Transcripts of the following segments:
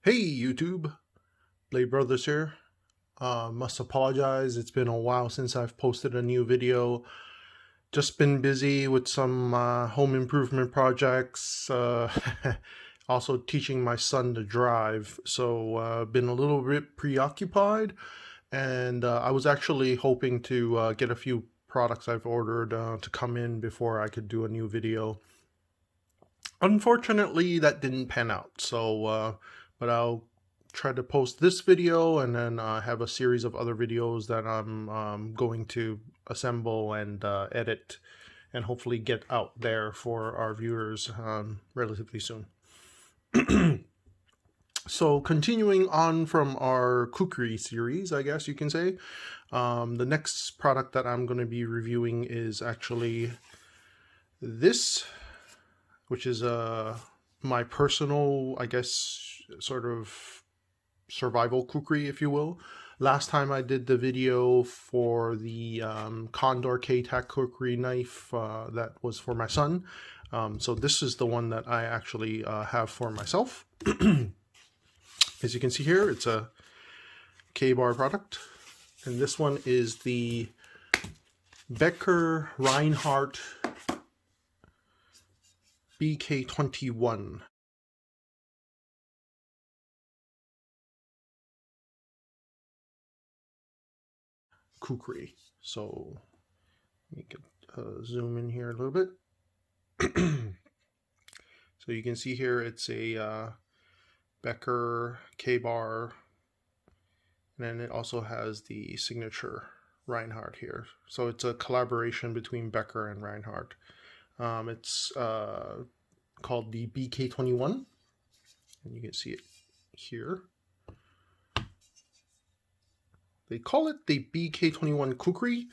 Hey YouTube, Blade Brothers here. Must apologize, it's been a while since I've posted a new video. Just been busy with some home improvement projects, also teaching my son to drive, so been a little bit preoccupied, and I was actually hoping to get a few products I've ordered to come in before I could do a new video. Unfortunately, that didn't pan out, so but I'll try to post this video and then have a series of other videos that I'm going to assemble and edit and hopefully get out there for our viewers relatively soon. So continuing on from our Kukri series, I guess you can say, the next product that I'm going to be reviewing is actually this, which is my personal, I guess, sort of survival kukri, if you will. Last time I did the video for the Condor K-Tac kukri knife that was for my son. So this is the one that I actually have for myself. As you can see here, it's a K-bar product. And this one is the Becker Reinhardt BK21. Kukri. So we can zoom in here a little bit. So you can see here it's a Becker K-bar, and then it also has the signature Reinhardt here. So it's a collaboration between Becker and Reinhardt. It's called the BK21, and you can see it here. They call it the BK21 Kukri.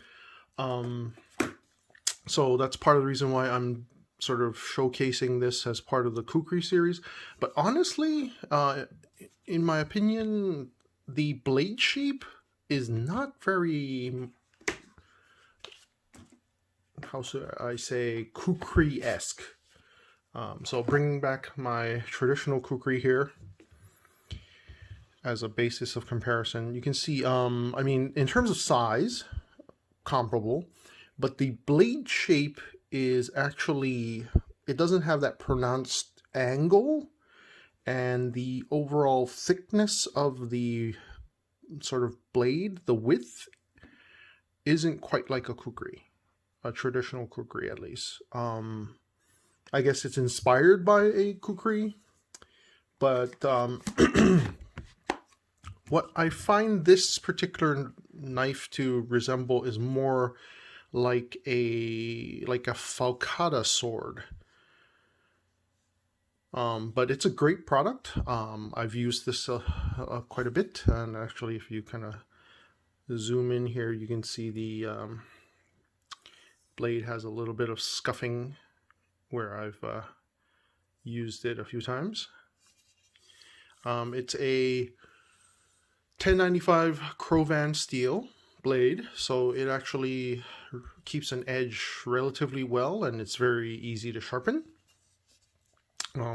So that's part of the reason why I'm sort of showcasing this as part of the Kukri series. But honestly, in my opinion, the blade shape is not very, how should I say, Kukri-esque. So bringing back my traditional Kukri here as a basis of comparison, you can see, I mean, in terms of size, comparable, but the blade shape is actually, it doesn't have that pronounced angle, and the overall thickness of the sort of blade, the width, isn't quite like a kukri, a traditional kukri at least. I guess it's inspired by a kukri, but what I find this particular knife to resemble is more like a falcata sword. But it's a great product. I've used this quite a bit, and actually if you kind of zoom in here, you can see the blade has a little bit of scuffing where I've used it a few times. It's a 1095 Crovan steel blade, so it actually keeps an edge relatively well, and it's very easy to sharpen.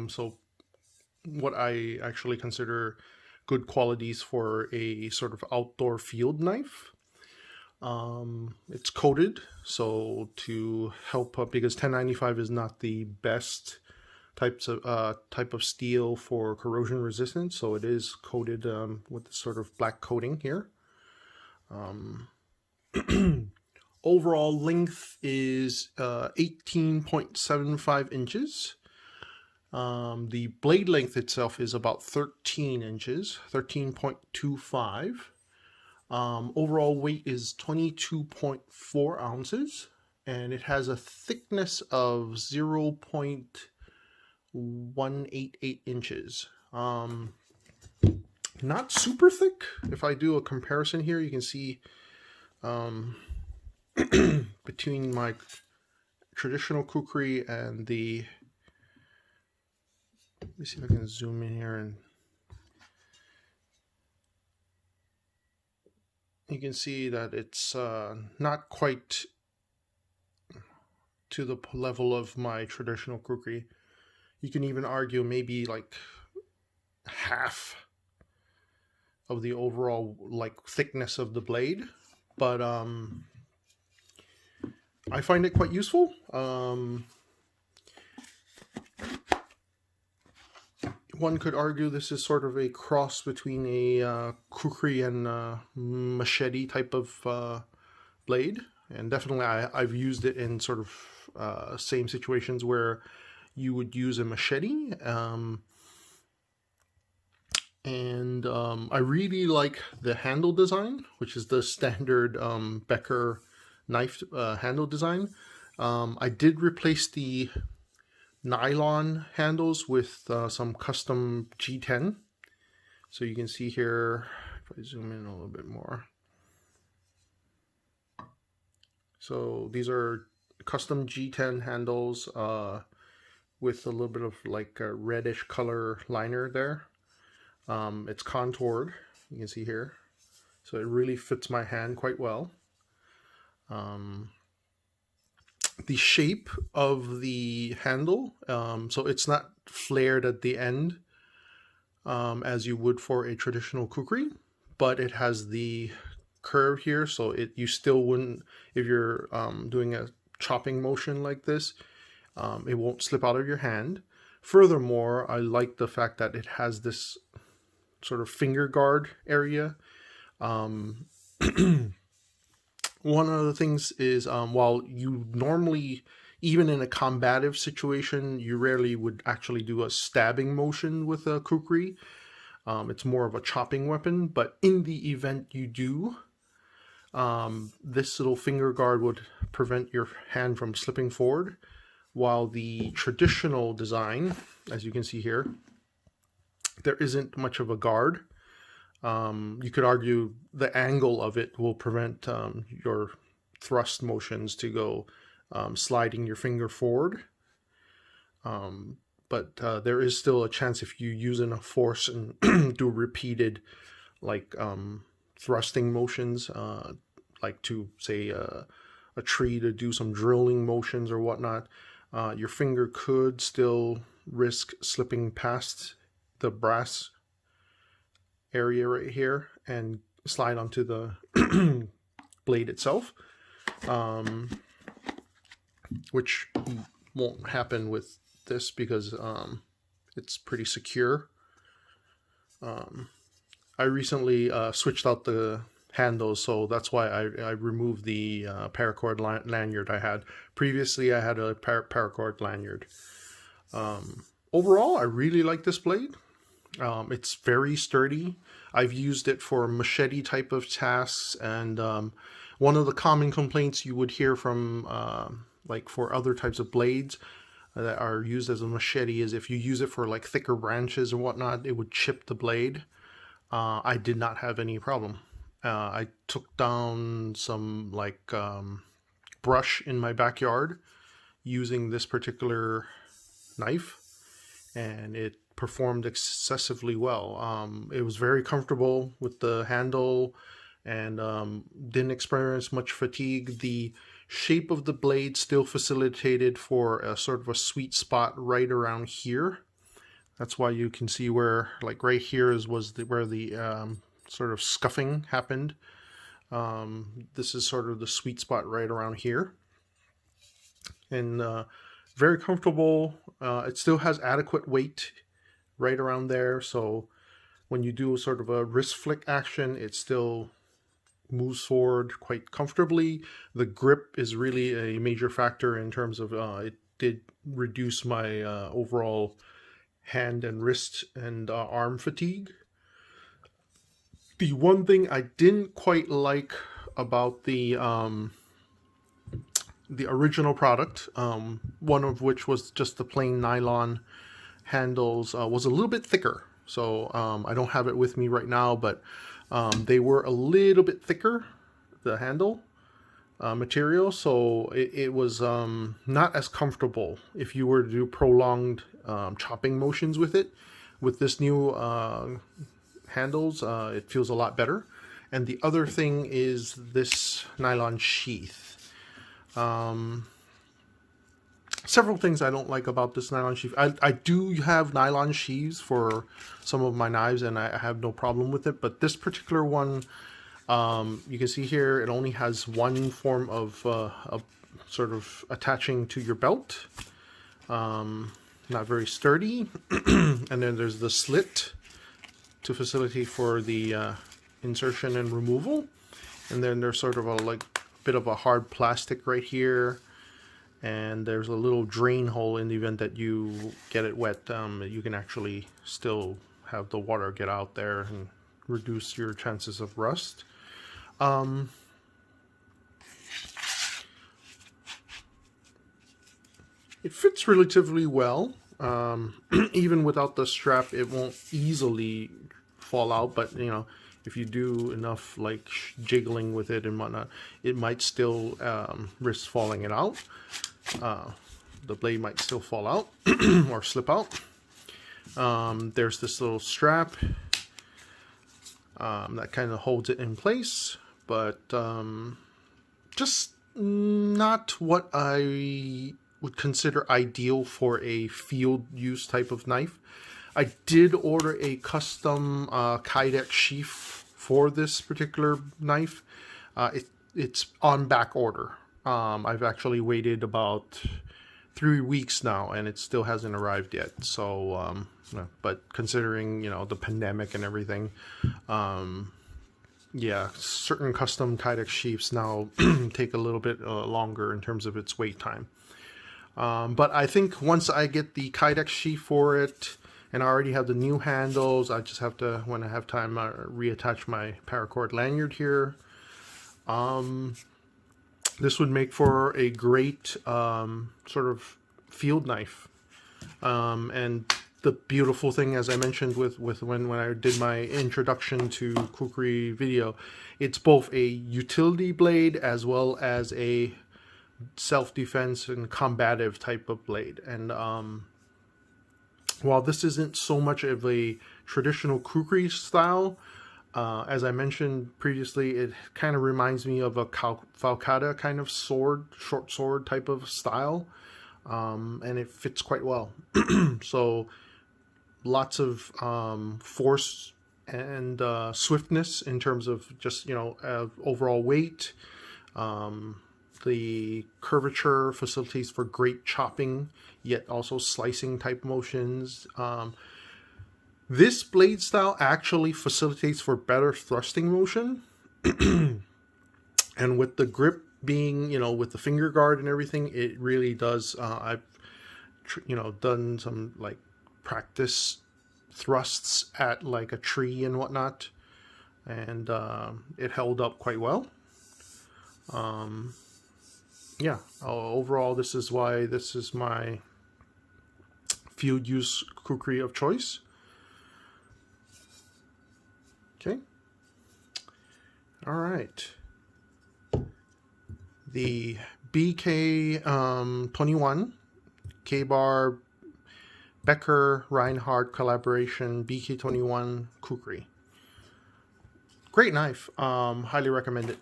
So what I actually consider good qualities for a sort of outdoor field knife. It's coated, so to help, because 1095 is not the best type of steel for corrosion resistance, so it is coated with this sort of black coating here. Overall length is 18.75 inches. The blade length itself is about 13 inches, 13.25. Overall weight is 22.4 ounces, and it has a thickness of 0.188 inches. Not super thick. If I do a comparison here, you can see between my traditional kukri and the, let me see if I can zoom in here, and you can see that it's not quite to the level of my traditional kukri. You can even argue maybe like half of the overall like thickness of the blade, but I find it quite useful. One could argue this is sort of a cross between a kukri and machete type of blade, and definitely I've used it in sort of same situations where you would use a machete. I really like the handle design, which is the standard Becker knife handle design. I did replace the nylon handles with some custom G10. So you can see here, if I zoom in a little bit more. So these are custom G10 handles with a little bit of like a reddish color liner there. It's contoured, you can see here. So it really fits my hand quite well. The shape of the handle, so it's not flared at the end as you would for a traditional kukri, but it has the curve here, so you still wouldn't, if you're doing a chopping motion like this, it won't slip out of your hand. Furthermore, I like the fact that it has this sort of finger guard area. One of the things is, while you normally, even in a combative situation, you rarely would actually do a stabbing motion with a kukri. It's more of a chopping weapon, but in the event you do, this little finger guard would prevent your hand from slipping forward, while the traditional design, as you can see here, there isn't much of a guard. You could argue the angle of it will prevent your thrust motions to go sliding your finger forward. But there is still a chance if you use enough force and do repeated like thrusting motions, like to say a tree to do some drilling motions or whatnot, your finger could still risk slipping past the brass area right here and slide onto the blade itself, which won't happen with this because it's pretty secure. I recently switched out the handles, so that's why I removed the paracord lanyard I had. Previously I had a paracord lanyard. Overall, I really like this blade. It's very sturdy. I've used it for machete type of tasks, and one of the common complaints you would hear from like for other types of blades that are used as a machete is if you use it for like thicker branches or whatnot, it would chip the blade. I did not have any problem. I took down some like brush in my backyard using this particular knife, and it performed excessively well. It was very comfortable with the handle and didn't experience much fatigue. The shape of the blade still facilitated for a sort of a sweet spot right around here. That's why you can see where, like right here where the sort of scuffing happened. This is sort of the sweet spot right around here. And very comfortable. It still has adequate weight right around there, so when you do sort of a wrist flick action, it still moves forward quite comfortably. The grip is really a major factor in terms of it did reduce my overall hand and wrist and arm fatigue. The one thing I didn't quite like about the original product, one of which was just the plain nylon handles, was a little bit thicker. So I don't have it with me right now, but they were a little bit thicker, the handle material, so it was not as comfortable if you were to do prolonged chopping motions with it. With this new handles, it feels a lot better. And the other thing is this nylon sheath. several things I don't like about this nylon sheath. I do have nylon sheaths for some of my knives, and I have no problem with it. But this particular one, you can see here, it only has one form of sort of attaching to your belt. Not very sturdy. And then there's the slit to facilitate for the insertion and removal. And then there's sort of a bit of a hard plastic right here. And there's a little drain hole in the event that you get it wet. You can actually still have the water get out there and reduce your chances of rust. It fits relatively well. Even without the strap, it won't easily fall out, but you know, if you do enough like jiggling with it and whatnot, it might still risk falling it out. The blade might still fall out or slip out. There's this little strap that kind of holds it in place, but just not what I would consider ideal for a field use type of knife. I did order a custom Kydex sheath for this particular knife. It's on back order. I've actually waited about 3 weeks now, and it still hasn't arrived yet. So, but considering, you know, the pandemic and everything, yeah, certain custom Kydex sheaths now take a little bit longer in terms of its wait time. But I think once I get the Kydex sheath for it, and I already have the new handles, I just have to, when I have time, reattach my paracord lanyard here. This would make for a great sort of field knife. And the beautiful thing, as I mentioned with when I did my introduction to Kukri video, it's both a utility blade as well as a self-defense and combative type of blade. And while this isn't so much of a traditional Kukri style, as I mentioned previously, it kind of reminds me of a falcata kind of sword, short sword type of style, and it fits quite well. So lots of force and swiftness in terms of just, you know, overall weight. The curvature facilitates for great chopping, yet also slicing type motions. This blade style actually facilitates for better thrusting motion. And with the grip being, you know, with the finger guard and everything, it really does. I've, you know, done some like practice thrusts at like a tree and whatnot, and it held up quite well. Yeah, overall, this is why this is my field use Kukri of choice. Okay. All right. The BK21 K-bar Becker Reinhardt collaboration BK21 Kukri. Great knife. Highly recommend it.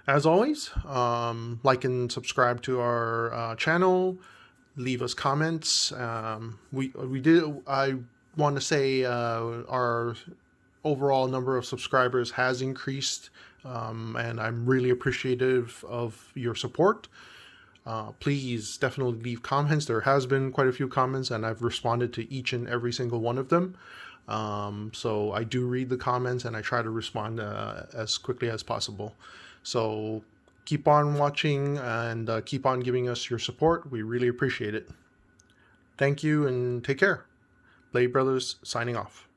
As always, like and subscribe to our channel. Leave us comments. I want to say our overall number of subscribers has increased, and I'm really appreciative of your support. Please definitely leave comments. There has been quite a few comments, and I've responded to each and every single one of them. So I do read the comments, and I try to respond as quickly as possible. So keep on watching and keep on giving us your support. We really appreciate it. Thank you and take care. Blade Brothers signing off.